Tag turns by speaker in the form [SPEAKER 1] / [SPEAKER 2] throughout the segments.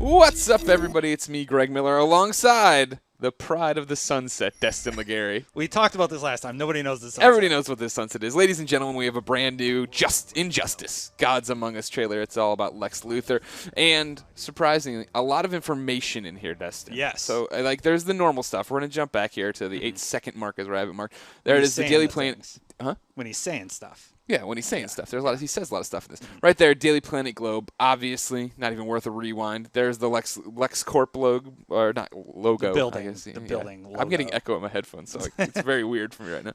[SPEAKER 1] What's up, everybody? It's me, Greg Miller, alongside the pride of the sunset, Destin Legary.
[SPEAKER 2] We talked about this last time. Nobody knows the sunset.
[SPEAKER 1] Everybody knows what this sunset is. Ladies and gentlemen, we have a brand new Injustice, Gods Among Us trailer. It's all about Lex Luthor. And, surprisingly, a lot of information in here, Destin.
[SPEAKER 2] Yes.
[SPEAKER 1] So, there's the normal stuff. We're going to jump back here to the 8-second mark as where I have it marked. There it is, the Daily Planet. Huh?
[SPEAKER 2] When he's saying stuff.
[SPEAKER 1] Yeah, when he's saying stuff. He says a lot of stuff in this. Right there, Daily Planet Globe. Obviously, not even worth a rewind. There's the Lex Corp logo, or not logo.
[SPEAKER 2] The building.
[SPEAKER 1] I guess.
[SPEAKER 2] The building logo.
[SPEAKER 1] I'm getting echo in my headphones, so it's very weird for me right now.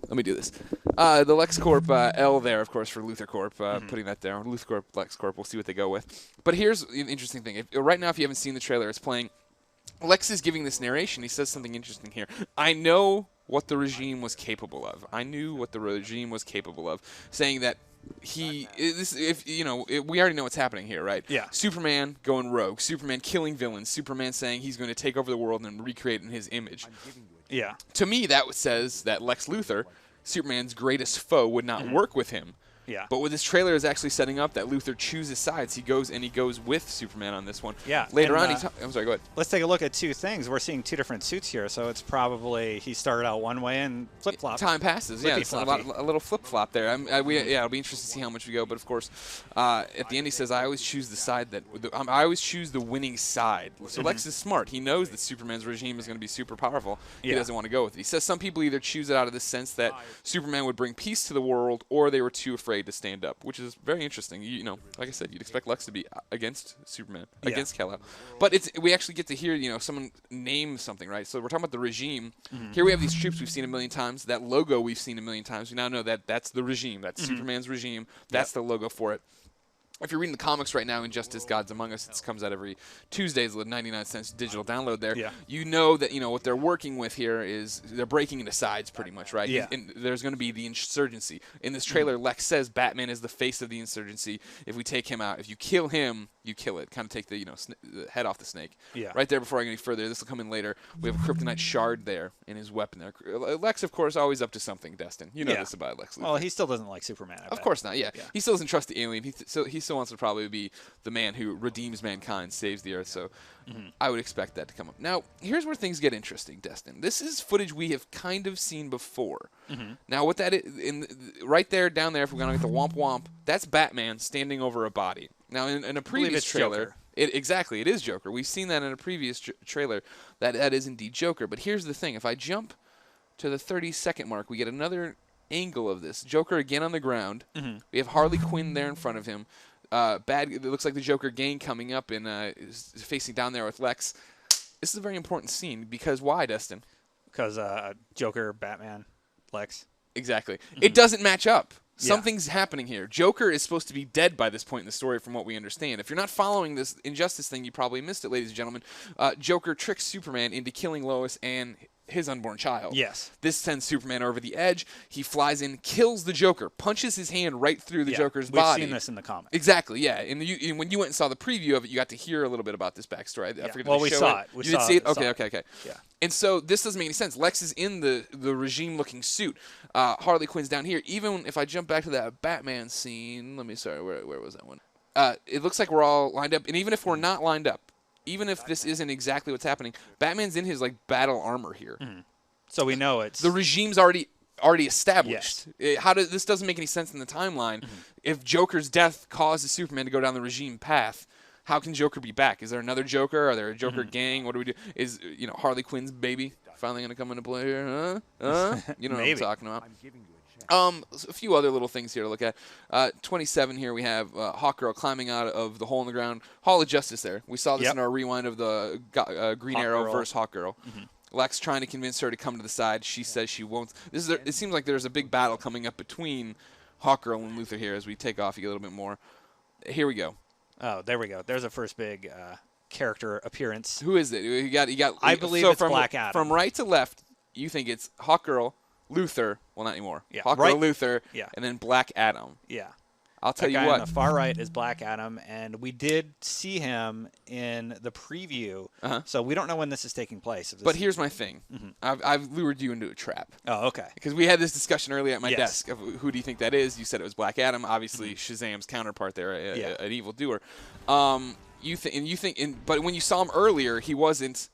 [SPEAKER 1] Let me do this. The Lex Corp L there, of course, for Luthor Corp. Putting that there. Luthor Corp, Lex Corp. We'll see what they go with. But here's an interesting thing. Right now, if you haven't seen the trailer, it's playing. Lex is giving this narration. He says something interesting here. I know what the regime was capable of. I knew what the regime was capable of, saying that we already know what's happening here, right?
[SPEAKER 2] Yeah.
[SPEAKER 1] Superman going rogue, Superman killing villains, Superman saying he's going to take over the world and recreate in his image.
[SPEAKER 2] Yeah.
[SPEAKER 1] To me, that says that Lex Luthor, Superman's greatest foe, would not work with him.
[SPEAKER 2] Yeah.
[SPEAKER 1] But what this trailer is actually setting up, that Luthor chooses sides. He goes with Superman on this one.
[SPEAKER 2] Yeah.
[SPEAKER 1] Later on, I'm sorry, go ahead.
[SPEAKER 2] Let's take a look at two things. We're seeing two different suits here, so it's probably he started out one way and flip-flop.
[SPEAKER 1] Time passes. Yeah, it's a little flip-flop there. it'll be interesting to see how much we go. But of course, at the end he says, "I always choose the side I always choose the winning side." So Lex is smart. He knows that Superman's regime is going to be super powerful. He doesn't want to go with it. He says some people either choose it out of the sense that Superman would bring peace to the world, or they were too afraid to stand up, which is very interesting. Like I said, you'd expect Lex to be against Superman, against Kal-El. But we actually get to hear, someone name something, right? So we're talking about the regime. Here we have these troops we've seen a million times. That logo we've seen a million times. We now know that that's the regime. That's Superman's regime. That's the logo for it. If you're reading the comics right now, Injustice, Gods Among Us, it comes out every Tuesdays with 99-cent digital download there.
[SPEAKER 2] Yeah.
[SPEAKER 1] You know that what they're working with here is they're breaking into sides pretty much, right?
[SPEAKER 2] Yeah.
[SPEAKER 1] And there's going to be the insurgency. In this trailer, Lex says Batman is the face of the insurgency. If we take him out, if you kill him, you kill it. Kind of take the the head off the snake.
[SPEAKER 2] Yeah.
[SPEAKER 1] Right there before I go any further, this will come in later. We have a kryptonite shard there in his weapon there. Lex, of course, always up to something, Destin. You know this about Lex Luthor.
[SPEAKER 2] Well, he still doesn't like Superman.
[SPEAKER 1] Of course not, yeah. He still doesn't trust the alien. He still wants to probably be the man who redeems mankind, saves the Earth, so I would expect that to come up. Now, here's where things get interesting, Destin. This is footage we have kind of seen before. Now, what that is, right there, down there, if we're going to get the womp womp, that's Batman standing over a body. Now, in a previous trailer, it is Joker. We've seen that in a previous trailer. That is indeed Joker. But here's the thing. If I jump to the 30-second mark, we get another angle of this. Joker again on the ground. We have Harley Quinn there in front of him. It looks like the Joker gang coming up and is facing down there with Lex. This is a very important scene because why, Destin?
[SPEAKER 2] Because Joker, Batman, Lex.
[SPEAKER 1] Exactly. It doesn't match up. Something's happening here. Joker is supposed to be dead by this point in the story from what we understand. If you're not following this Injustice thing, you probably missed it, ladies and gentlemen. Joker tricks Superman into killing Lois and his unborn child.
[SPEAKER 2] Yes.
[SPEAKER 1] This sends Superman over the edge. He flies in, kills the Joker, punches his hand right through the Joker's body.
[SPEAKER 2] We've seen this in the comics.
[SPEAKER 1] Exactly, yeah. And when you went and saw the preview of it, you got to hear a little bit about this backstory. I forget
[SPEAKER 2] we saw it.
[SPEAKER 1] You did see it? Okay.
[SPEAKER 2] Yeah.
[SPEAKER 1] And so this doesn't make any sense. Lex is in the regime-looking suit. Harley Quinn's down here. Even if I jump back to that Batman scene, where was that one? It looks like we're all lined up. And even if we're not lined up, even if this isn't exactly what's happening, Batman's in his battle armor here.
[SPEAKER 2] So we know it's
[SPEAKER 1] the regime's already established. This doesn't make any sense in the timeline. If Joker's death causes Superman to go down the regime path, how can Joker be back? Is there another Joker? Are there a Joker gang? What do we do? Is Harley Quinn's baby finally going to come into play here? You know what I'm talking about. A few other little things here to look at. 27 here we have Hawkgirl climbing out of the hole in the ground. Hall of Justice there. We saw this in our rewind of the Green Arrow versus Hawkgirl. Lex trying to convince her to come to the side. She says she won't. It seems like there's a big battle coming up between Hawkgirl and Luthor here as we take off. You get a little bit more. Here we go.
[SPEAKER 2] Oh, there we go. There's a first big character appearance.
[SPEAKER 1] Who is it? You got.
[SPEAKER 2] I believe it's Black Adam.
[SPEAKER 1] From right to left, you think it's Hawkgirl, Luthor. Well, not anymore.
[SPEAKER 2] Yeah.
[SPEAKER 1] Hawkgirl, Luthor,
[SPEAKER 2] Yeah.
[SPEAKER 1] and then Black Adam.
[SPEAKER 2] Yeah.
[SPEAKER 1] I'll tell
[SPEAKER 2] The
[SPEAKER 1] you
[SPEAKER 2] guy
[SPEAKER 1] what.
[SPEAKER 2] on the far right is Black Adam, and we did see him in the preview. So we don't know when this is taking place.
[SPEAKER 1] But here's my thing. I've lured you into a trap.
[SPEAKER 2] Oh, okay.
[SPEAKER 1] Because we had this discussion earlier at my desk of who do you think that is. You said it was Black Adam. Obviously, Shazam's counterpart there, an evildoer. but when you saw him earlier, he wasn't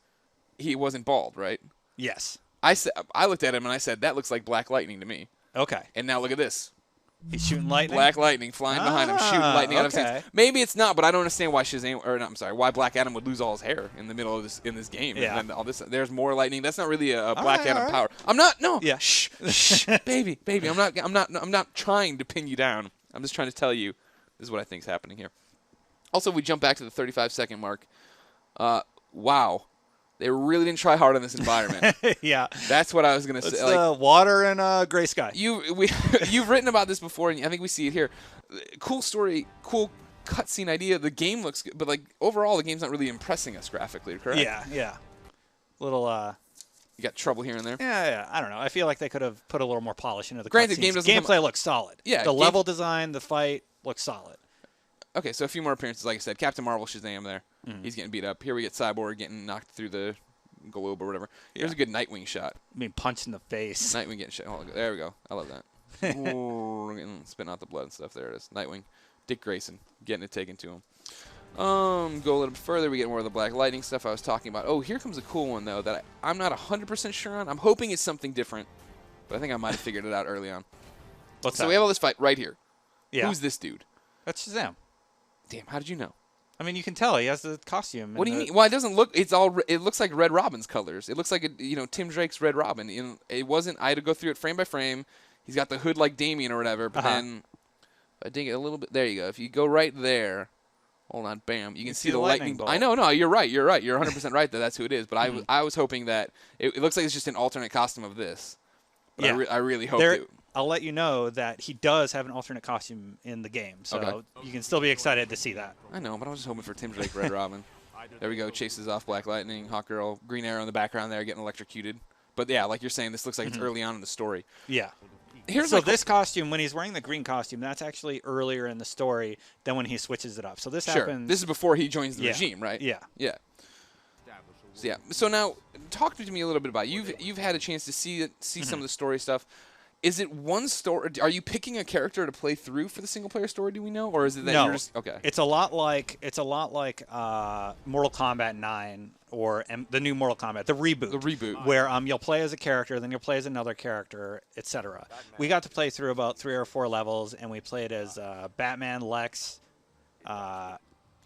[SPEAKER 1] bald, right?
[SPEAKER 2] Yes.
[SPEAKER 1] I looked at him and I said, that looks like Black Lightning to me.
[SPEAKER 2] Okay.
[SPEAKER 1] And now look at this.
[SPEAKER 2] He's shooting lightning?
[SPEAKER 1] Black Lightning flying behind him, shooting lightning out of his hands. Maybe it's not, but I don't understand why why Black Adam would lose all his hair in the middle of this game.
[SPEAKER 2] Yeah.
[SPEAKER 1] And then all this, there's more lightning. That's not really a Black Adam power. I'm not. No.
[SPEAKER 2] Yeah.
[SPEAKER 1] Shh, baby. I'm not trying to pin you down. I'm just trying to tell you this is what I think is happening here. Also, we jump back to the 35-second mark. Wow. They really didn't try hard on this environment.
[SPEAKER 2] Yeah.
[SPEAKER 1] That's what I was going to say.
[SPEAKER 2] It's the water and gray sky.
[SPEAKER 1] You've written about this before, and I think we see it here. Cool story, cool cutscene idea. The game looks good, but like overall, the game's not really impressing us graphically, correct?
[SPEAKER 2] Yeah. Little.
[SPEAKER 1] You got trouble here and there.
[SPEAKER 2] Yeah. I don't know. I feel like they could have put a little more polish into the
[SPEAKER 1] Granted,
[SPEAKER 2] cutscenes.
[SPEAKER 1] game
[SPEAKER 2] Gameplay looks solid.
[SPEAKER 1] Yeah.
[SPEAKER 2] The level design, the fight looks solid.
[SPEAKER 1] Okay, so a few more appearances, like I said. Captain Marvel, Shazam there. He's getting beat up. Here we get Cyborg getting knocked through the globe or whatever. Here's a good Nightwing shot.
[SPEAKER 2] Being punched in the face.
[SPEAKER 1] Nightwing getting shot. Oh, there we go. I love that. Ooh, spitting out the blood and stuff. There it is. Nightwing. Dick Grayson getting it taken to him. Go a little bit further. We get more of the Black Lightning stuff I was talking about. Oh, here comes a cool one, though, that I'm not 100% sure on. I'm hoping it's something different, but I think I might have figured it out early on.
[SPEAKER 2] What's
[SPEAKER 1] so
[SPEAKER 2] that?
[SPEAKER 1] we have all this fight right here.
[SPEAKER 2] Yeah.
[SPEAKER 1] Who's this dude?
[SPEAKER 2] That's Shazam.
[SPEAKER 1] Damn, how did you know?
[SPEAKER 2] I mean, you can tell he has the costume.
[SPEAKER 1] What do you mean? Well, it doesn't look. It looks like Red Robin's colors. It looks like Tim Drake's Red Robin. It wasn't. I had to go through it frame by frame. He's got the hood like Damien or whatever. But then I dig it a little bit. There you go. If you go right there, hold on, bam, you can see the lightning bolt. I know. No, you're right. You're 100% right that that's who it is. But I was hoping that it looks like it's just an alternate costume of this. But yeah. I really hope it.
[SPEAKER 2] I'll let you know that he does have an alternate costume in the game, so you can still be excited to see that.
[SPEAKER 1] I know, but I was just hoping for Tim Drake, Red Robin. There we go, chases off Black Lightning, Hawkgirl, Green Arrow in the background there getting electrocuted. But yeah, like you're saying, this looks like it's early on in the story.
[SPEAKER 2] Yeah.
[SPEAKER 1] So
[SPEAKER 2] this costume, when he's wearing the green costume, that's actually earlier in the story than when he switches it up. So this happens.
[SPEAKER 1] This is before he joins the regime, right?
[SPEAKER 2] Yeah.
[SPEAKER 1] Yeah. So, yeah. So now, talk to me a little bit about you've had a chance to see some of the story stuff. Is it one story? Are you picking a character to play through for the single player story? Do we know, or is it that you're just okay?
[SPEAKER 2] It's a lot like Mortal Kombat 9 or the new Mortal Kombat, the reboot. Where you'll play as a character, then you'll play as another character, etc. We got to play through about 3 or 4 levels, and we played as Batman, Lex,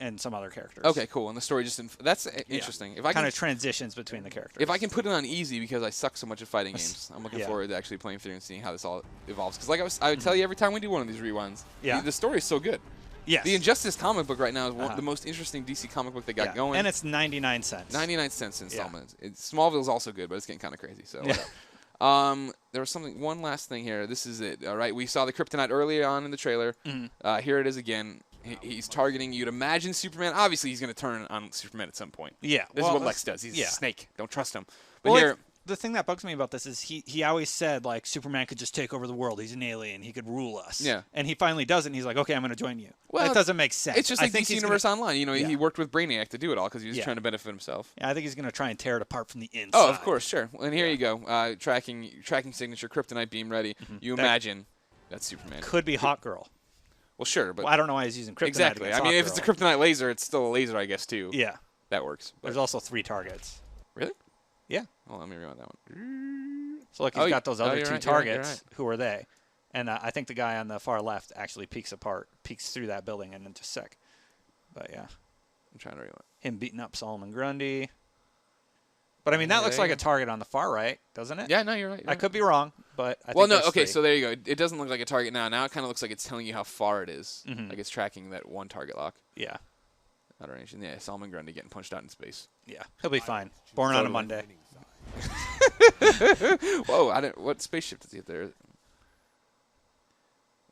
[SPEAKER 2] and some other characters.
[SPEAKER 1] Okay, cool. And the story that's interesting. If I
[SPEAKER 2] kind of transitions between the characters.
[SPEAKER 1] If I can put it on easy because I suck so much at fighting games, I'm looking forward to actually playing through and seeing how this all evolves. Because I would tell you every time we do one of these rewinds, the story is so good.
[SPEAKER 2] Yes.
[SPEAKER 1] The Injustice comic book right now is the most interesting DC comic book they got going.
[SPEAKER 2] And it's 99 cents.
[SPEAKER 1] 99 cents installment. Smallville's also good, but it's getting kind of crazy. So. There was one last thing here. This is it. All right, we saw the Kryptonite earlier on in the trailer. Here it is again. He's targeting you. Imagine Superman. Obviously, he's going to turn on Superman at some point.
[SPEAKER 2] Yeah.
[SPEAKER 1] This is what Lex does. He's a snake. Don't trust him. But
[SPEAKER 2] the thing that bugs me about this is he always said, like, Superman could just take over the world. He's an alien. He could rule us.
[SPEAKER 1] Yeah.
[SPEAKER 2] And he finally does it, and he's like, okay, I'm going to join you.
[SPEAKER 1] Well,
[SPEAKER 2] that doesn't make sense.
[SPEAKER 1] It's just like DC Universe Online. He worked with Brainiac to do it all because he was trying to benefit himself.
[SPEAKER 2] Yeah, I think he's going to try and tear it apart from the inside.
[SPEAKER 1] Oh, of course, sure. Well, and here you go. Tracking signature, Kryptonite beam ready. You imagine that's Superman.
[SPEAKER 2] Could be Hawkgirl.
[SPEAKER 1] Well, sure, but
[SPEAKER 2] I don't know why he's using kryptonite.
[SPEAKER 1] Exactly. I mean, if it's a kryptonite laser, it's still a laser, I guess, too.
[SPEAKER 2] Yeah.
[SPEAKER 1] That works.
[SPEAKER 2] There's also 3 targets.
[SPEAKER 1] Really?
[SPEAKER 2] Yeah.
[SPEAKER 1] Well, let me rewind that one.
[SPEAKER 2] So, look, he's got those other 2 targets.
[SPEAKER 1] Right.
[SPEAKER 2] Who are they? And I think the guy on the far left actually peeks through that building and into sick. But, yeah.
[SPEAKER 1] I'm trying to rewind.
[SPEAKER 2] Him beating up Solomon Grundy. But, I mean, that looks like a target on the far right, doesn't it?
[SPEAKER 1] Yeah, no, you're right.
[SPEAKER 2] I could be wrong, but I think that's 3.
[SPEAKER 1] So there you go. It doesn't look like a target now. Now it kind of looks like it's telling you how far it is. Like it's tracking that one target lock.
[SPEAKER 2] Yeah.
[SPEAKER 1] Out of range. And yeah, Solomon Grundy getting punched out in space.
[SPEAKER 2] Yeah, he'll be fine. Born on a Monday.
[SPEAKER 1] Whoa, what spaceship does he get there?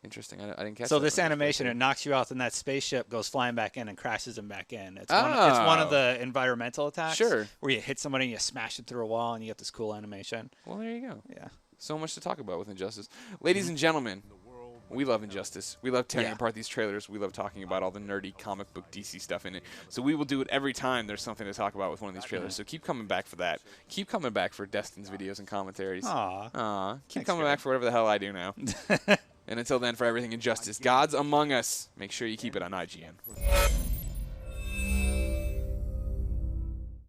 [SPEAKER 1] Interesting. I didn't catch that.
[SPEAKER 2] So this animation, it knocks you out, and that spaceship goes flying back in and crashes him back in. It's one of the environmental attacks.
[SPEAKER 1] Sure.
[SPEAKER 2] Where you hit somebody and you smash it through a wall, and you get this cool animation.
[SPEAKER 1] Well, there you go.
[SPEAKER 2] Yeah.
[SPEAKER 1] So much to talk about with Injustice. Ladies and gentlemen, we love Injustice. We love tearing apart these trailers. We love talking about all the nerdy comic book DC stuff in it. So we will do it every time there's something to talk about with one of these trailers. So keep coming back for that. Keep coming back for Destin's videos and commentaries.
[SPEAKER 2] Aww.
[SPEAKER 1] Keep coming back for whatever the hell I do now. And until then, for everything Injustice, Gods Among Us, make sure you keep it on IGN.